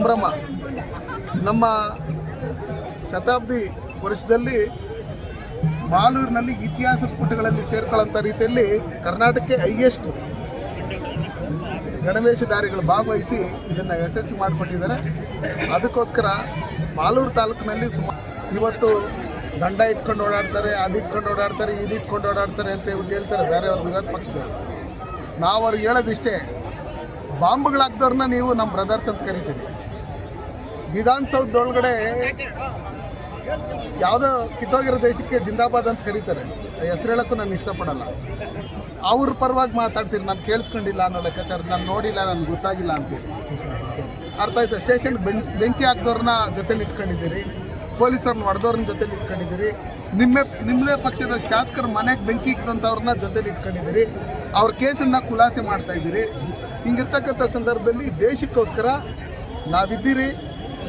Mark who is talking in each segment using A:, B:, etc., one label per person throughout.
A: ಸಂಭ್ರಮ. ನಮ್ಮ ಶತಾಬ್ದಿ ವರ್ಷದಲ್ಲಿ ಮಾಲೂರಿನಲ್ಲಿ ಇತಿಹಾಸದ ಪುಟಗಳಲ್ಲಿ ಸೇರ್ಕೊಳ್ಳೋಂಥ ರೀತಿಯಲ್ಲಿ ಕರ್ನಾಟಕಕ್ಕೆ ಹೈಯೆಸ್ಟ್ ಗಣವೇಶಧಾರಿಗಳು ಭಾಗವಹಿಸಿ ಇದನ್ನು ಯಶಸ್ವಿ ಮಾಡಿಕೊಟ್ಟಿದ್ದಾರೆ. ಅದಕ್ಕೋಸ್ಕರ ಮಾಲೂರು ತಾಲೂಕಿನಲ್ಲಿ ಇವತ್ತು ದಂಡ ಇಟ್ಕೊಂಡು ಓಡಾಡ್ತಾರೆ, ಅದು ಇಟ್ಕೊಂಡು ಓಡಾಡ್ತಾರೆ, ಇದು ಇಟ್ಕೊಂಡು ಓಡಾಡ್ತಾರೆ ಅಂತ ಹೇಳ್ತಾರೆ ಬೇರೆಯವ್ರ ವಿರೋಧ ಪಕ್ಷದವರು. ನಾವು ಅವ್ರಿಗೆ ಹೇಳೋದಿಷ್ಟೇ, ಬಾಂಬ್ಗಳಾಕ್ದವ್ರನ್ನ ನೀವು ನಮ್ಮ ಬ್ರದರ್ಸ್ ಅಂತ ಕರಿತೀರಿ. ವಿಧಾನಸೌಧದೊಳಗಡೆ ಯಾವುದೋ ಕಿತ್ತೋಗಿರೋ ದೇಶಕ್ಕೆ ಜಿಂದಾಬಾದ್ ಅಂತ ಕರೀತಾರೆ. ಹೆಸರು ಹೇಳೋಕ್ಕೂ ನಾನು ಇಷ್ಟಪಡಲ್ಲ. ಅವ್ರ ಪರವಾಗಿ ಮಾತಾಡ್ತೀರಿ, ನಾನು ಕೇಳಿಸ್ಕೊಂಡಿಲ್ಲ ಅನ್ನೋ ಲೆಕ್ಕಾಚಾರ, ನಾನು ನೋಡಿಲ್ಲ, ನನಗೆ ಗೊತ್ತಾಗಿಲ್ಲ ಅಂತೇಳಿ. ಅರ್ಥ ಆಯ್ತು. ಸ್ಟೇಷನ್ಗೆ ಬೆಂಕಿ ಹಾಕಿದವ್ರನ್ನ ಜೊತೆಲಿ ಇಟ್ಕೊಂಡಿದ್ದೀರಿ, ಪೊಲೀಸರನ್ನ ಹೊಡೆದವ್ರನ್ನ ಜೊತೆಲಿ ಇಟ್ಕೊಂಡಿದ್ದೀರಿ, ನಿಮ್ಮದೇ ಪಕ್ಷದ ಶಾಸಕರ ಮನೆಗೆ ಬೆಂಕಿ ಇಕ್ಕಂಥವ್ರನ್ನ ಜೊತೆಲಿ ಇಟ್ಕೊಂಡಿದ್ದೀರಿ, ಅವ್ರ ಕೇಸನ್ನು ಖುಲಾಸೆ ಮಾಡ್ತಾಯಿದ್ದೀರಿ. ಹಿಂಗಿರ್ತಕ್ಕಂಥ ಸಂದರ್ಭದಲ್ಲಿ ದೇಶಕ್ಕೋಸ್ಕರ ನಾವಿದ್ದೀರಿ,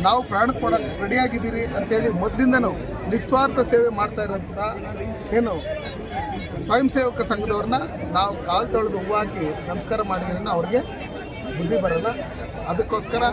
A: ನಾವು ಪ್ರಾಣ ಕೊಡೋಕ್ಕೆ ರೆಡಿಯಾಗಿದ್ದೀರಿ ಅಂತೇಳಿ ಮೊದಲಿಂದನೂ ನಿಸ್ವಾರ್ಥ ಸೇವೆ ಮಾಡ್ತಾ ಇರೋಂಥ ಏನು ಸ್ವಯಂ ಸೇವಕ ಸಂಘದವ್ರನ್ನ ನಾವು ಕಾಲು ತೊಳೆದು ಹೂವು ಹಾಕಿ ನಮಸ್ಕಾರ ಮಾಡಿದ್ರನ್ನ ಅವ್ರಿಗೆ ಬುದ್ಧಿ ಬರೋಲ್ಲ. ಅದಕ್ಕೋಸ್ಕರ